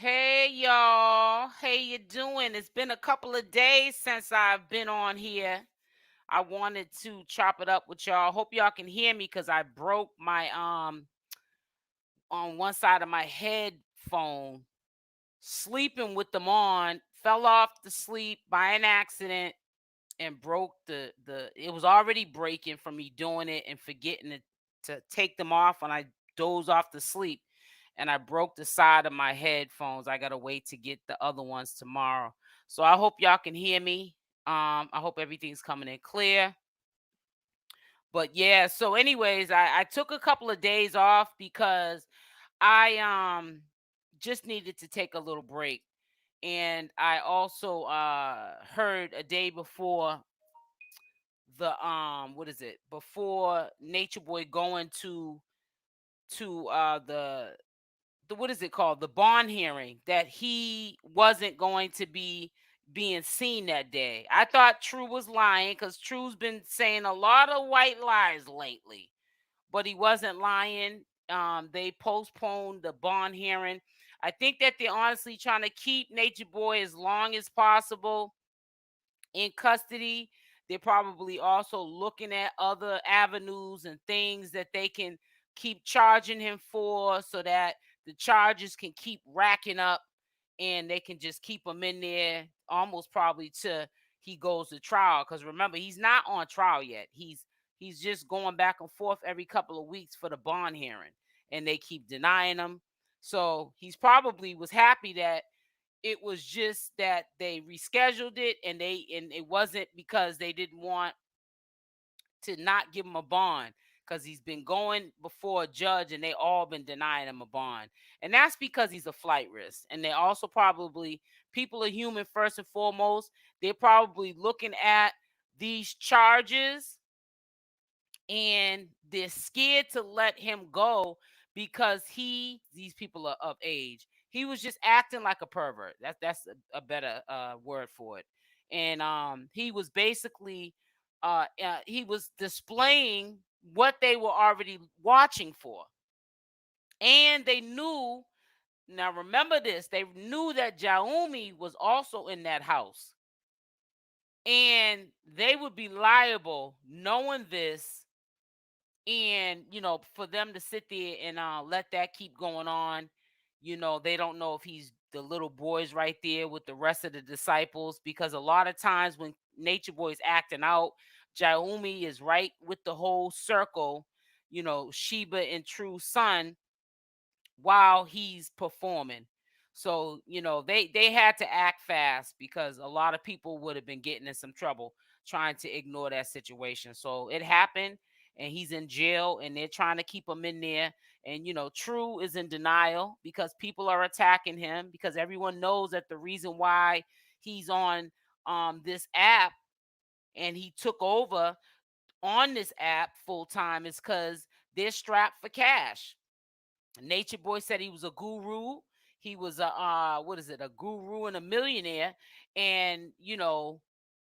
Hey y'all, how you doing? It's been a couple of days since I've been on here. I wanted to chop it up with y'all. Hope y'all can hear me because I broke my on one side of my headphone, sleeping with them on, fell off to sleep by an accident and broke the it was already breaking from me doing it and forgetting to take them off when I doze off to sleep, and I broke the side of my headphones. I gotta wait to get the other ones tomorrow. So I hope y'all can hear me. I hope everything's coming in clear. But yeah, so anyways, I took a couple of days off because I just needed to take a little break. And I also heard a day before the what is it? Before Nature Boy going to the what is it called? The bond hearing, that he wasn't going to be being seen that day. I thought True was lying because True's been saying a lot of white lies lately, but he wasn't lying. They postponed the bond hearing. I think that they're honestly trying to keep Nature Boy as long as possible in custody. They're probably also looking at other avenues and things that they can keep charging him for so that the charges can keep racking up and they can just keep him in there almost probably till he goes to trial. Because remember, he's not on trial yet. He's just going back and forth every couple of weeks for the bond hearing, and they keep denying him. So he's probably was happy that it was just that they rescheduled it, and it wasn't because they didn't want to not give him a bond, because he's been going before a judge and they all been denying him a bond. And that's because he's a flight risk. And they also probably, people are human first and foremost. They're probably looking at these charges and they're scared to let him go because these people are of age. He was just acting like a pervert. That's a better word for it. And he was basically he was displaying what they were already watching for. And they knew, now remember this, they knew that Jaumi was also in that house. And they would be liable knowing this, and for them to sit there and let that keep going on. They don't know if he's the little boys right there with the rest of the disciples, because a lot of times when Nature Boy is acting out, Jaumi is right with the whole circle, Sheba and True Son, while he's performing. So, they had to act fast because a lot of people would have been getting in some trouble trying to ignore that situation. So it happened, and he's in jail and they're trying to keep him in there. And True is in denial because people are attacking him, because everyone knows that the reason why he's on this app and he took over on this app full time is because they're strapped for cash. Nature Boy said he was a guru. He was a what is it? A guru and a millionaire. And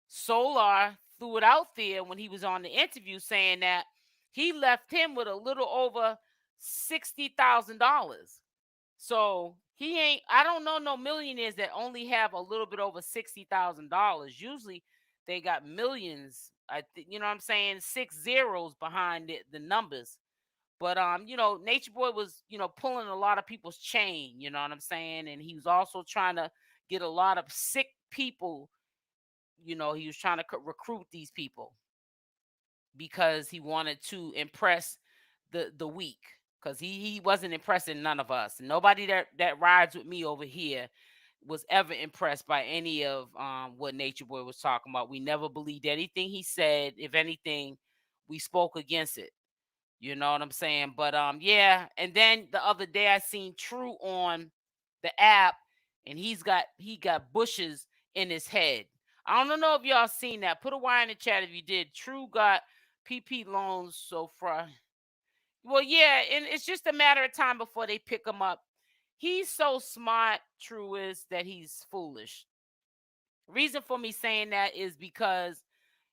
Solar threw it out there when he was on the interview saying that he left him with a little over $60,000. So he ain't. I don't know no millionaires that only have a little bit over $60,000. Usually they got millions. You know what I'm saying? Six zeros behind the numbers. But Nature Boy was, pulling a lot of people's chain, you know what I'm saying? And he was also trying to get a lot of sick people, he was trying to recruit these people because he wanted to impress the weak. Because he wasn't impressing none of us. Nobody that rides with me over here was ever impressed by any of what Nature Boy was talking about. We never believed anything he said. If anything, we spoke against it. You know what I'm saying? But yeah, and then the other day I seen True on the app, and he got bushes in his head. I don't know if y'all seen that. Put a Y in the chat if you did. True got PP loans so far. Well, yeah, and it's just a matter of time before they pick him up. He's so smart, True is, that he's foolish. Reason for me saying that is because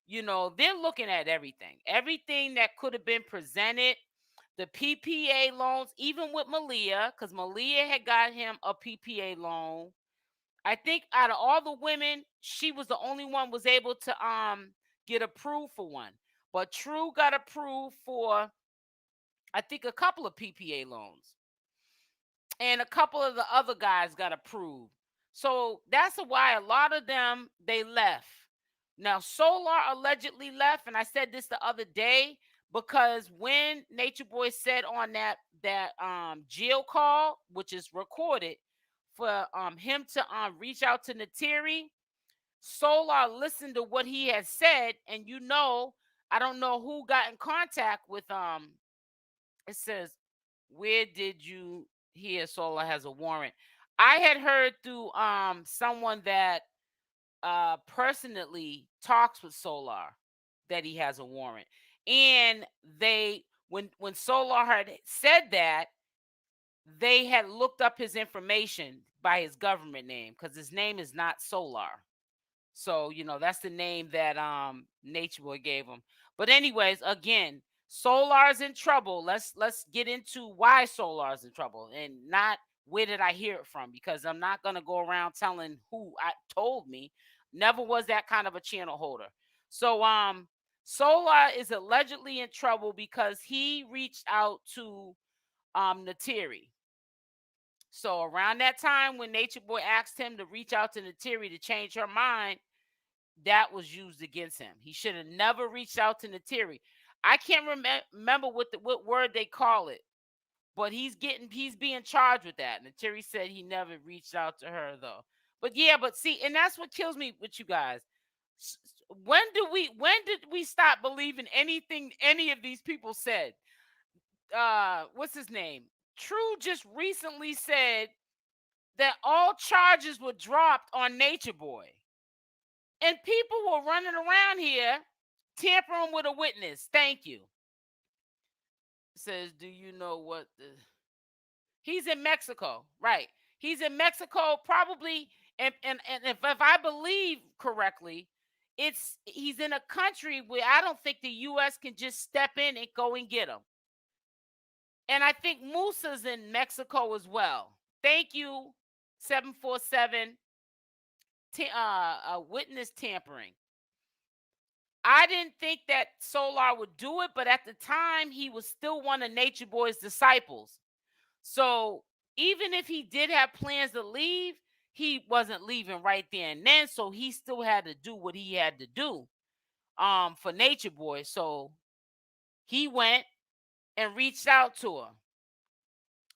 they're looking at everything that could have been presented. the PPA loans, even with Malia, because Malia had got him a PPA loan. I think out of all the women, she was the only one was able to get approved for one. But True got approved for, I think, a couple of PPA loans. And a couple of the other guys got approved. So that's why a lot of them, they left. Now, Solar allegedly left, and I said this the other day, because when Natureboy said on that jail call, which is recorded, for him to reach out to 𝗪𝗓𝗫, Solar listened to what he had said, and I don't know who got in contact with it says, where did you hear Solar has a warrant? I had heard through someone that personally talks with Solar that he has a warrant. And when Solar had said that, they had looked up his information by his government name, because his name is not Solar. So, that's the name that Natureboy gave him. But anyways, again, Solar's in trouble. Let's get into why Solar's in trouble, and not where did I hear it from, because I'm not going to go around telling who told me. Never was that kind of a channel holder. So Solar is allegedly in trouble because he reached out to 𝗪𝗓𝗫. So around that time when Natureboy asked him to reach out to 𝗪𝗓𝗫 to change her mind, that was used against him. He should have never reached out to 𝗪𝗓𝗫. I can't remember what word they call it, but he's being charged with that. 𝗪𝗓𝗫 said he never reached out to her though. But yeah, but see, and that's what kills me with you guys. When did we stop believing anything any of these people said? What's his name? True just recently said that all charges were dropped on Natureboy. And people were running around here tampering with a witness. Thank you. Says, do you know what he's in Mexico, right? He's in Mexico, probably, and if I believe correctly, he's in a country where I don't think the U.S. can just step in and go and get him. And I think Musa's in Mexico as well. Thank you, 747. Witness tampering. I didn't think that Solar would do it, but at the time, he was still one of Natureboy's disciples. So even if he did have plans to leave, he wasn't leaving right there and then. So he still had to do what he had to do for Natureboy. So he went and reached out to her.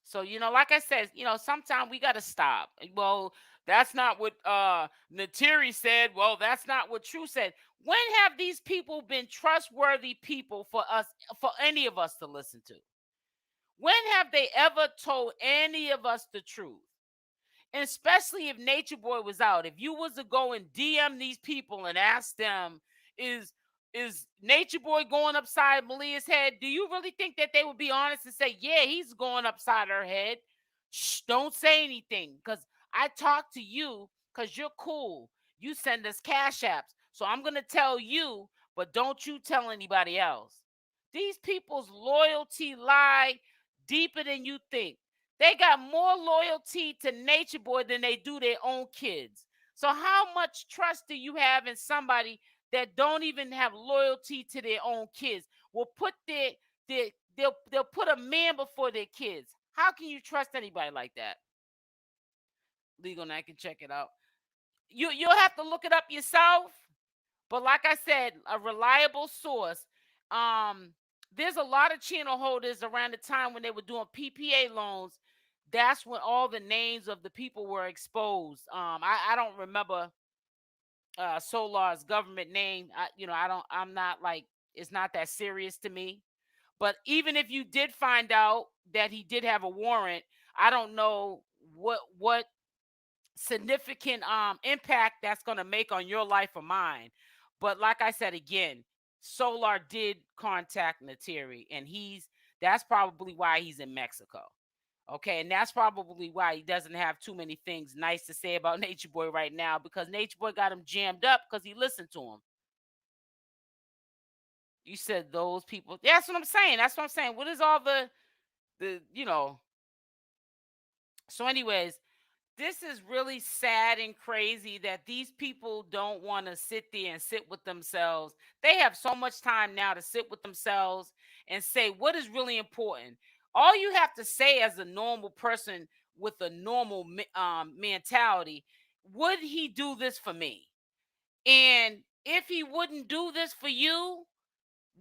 So, like I said, sometimes we got to stop. Well, that's not what 𝗪𝗓𝗫 said. Well, that's not what True said. When have these people been trustworthy people for any of us to listen to? When have they ever told any of us the truth? And especially if Natureboy was out. If you was to go and DM these people and ask them, is Natureboy going upside Malia's head? Do you really think that they would be honest and say, yeah, he's going upside her head? Shh, don't say anything, because I talk to you because you're cool. You send us cash apps. So I'm going to tell you, but don't you tell anybody else. These people's loyalty lie deeper than you think. They got more loyalty to Natureboy than they do their own kids. So how much trust do you have in somebody that don't even have loyalty to their own kids? Will put they'll put a man before their kids. How can you trust anybody like that? Legal, and I can check it out. You'll have to look it up yourself. But like I said, a reliable source. There's a lot of channel holders around the time when they were doing PPA loans. That's when all the names of the people were exposed. I don't remember Solar's government name. I'm not like, it's not that serious to me. But even if you did find out that he did have a warrant, I don't know what significant impact that's going to make on your life or mine. But like I said again, Solar did contact 𝗪𝗓𝗫, and that's probably why he's in Mexico. Okay, and that's probably why he doesn't have too many things nice to say about Natureboy right now, because Natureboy got him jammed up because he listened to him. You said those people. That's what I'm saying. That's what I'm saying. What is all the So, anyways, this is really sad and crazy that these people don't want to sit there and sit with themselves. They have so much time now to sit with themselves and say what is really important. All you have to say as a normal person with a normal mentality, would he do this for me? And if he wouldn't do this for you,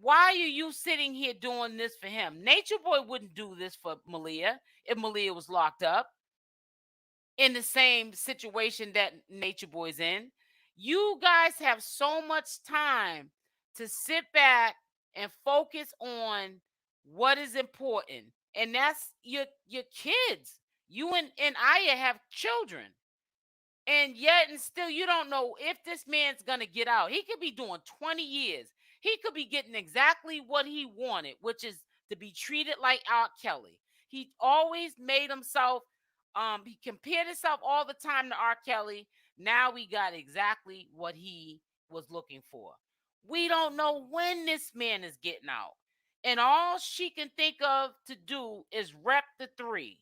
why are you sitting here doing this for him? Nature Boy wouldn't do this for Malia if Malia was locked up in the same situation that Nature Boy's in. You guys have so much time to sit back and focus on what is important, and that's your kids. You and Aya have children, and yet and still you don't know if this man's gonna get out. He could be doing 20 years. He could be getting exactly what he wanted, which is to be treated like R. Kelly. He always made himself, he compared himself all the time to R. Kelly. Now we got exactly what he was looking for. We don't know when this man is getting out. And all she can think of to do is rep the three.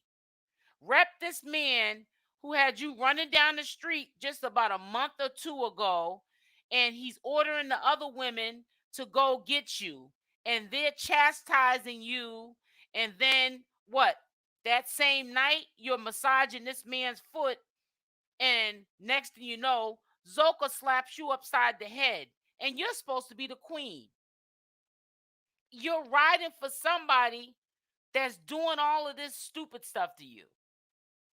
Rep this man who had you running down the street just about a month or two ago, and he's ordering the other women to go get you, and they're chastising you. And then what? That same night, you're massaging this man's foot, and next thing you know, Zoka slaps you upside the head, and you're supposed to be the queen. You're riding for somebody that's doing all of this stupid stuff to you.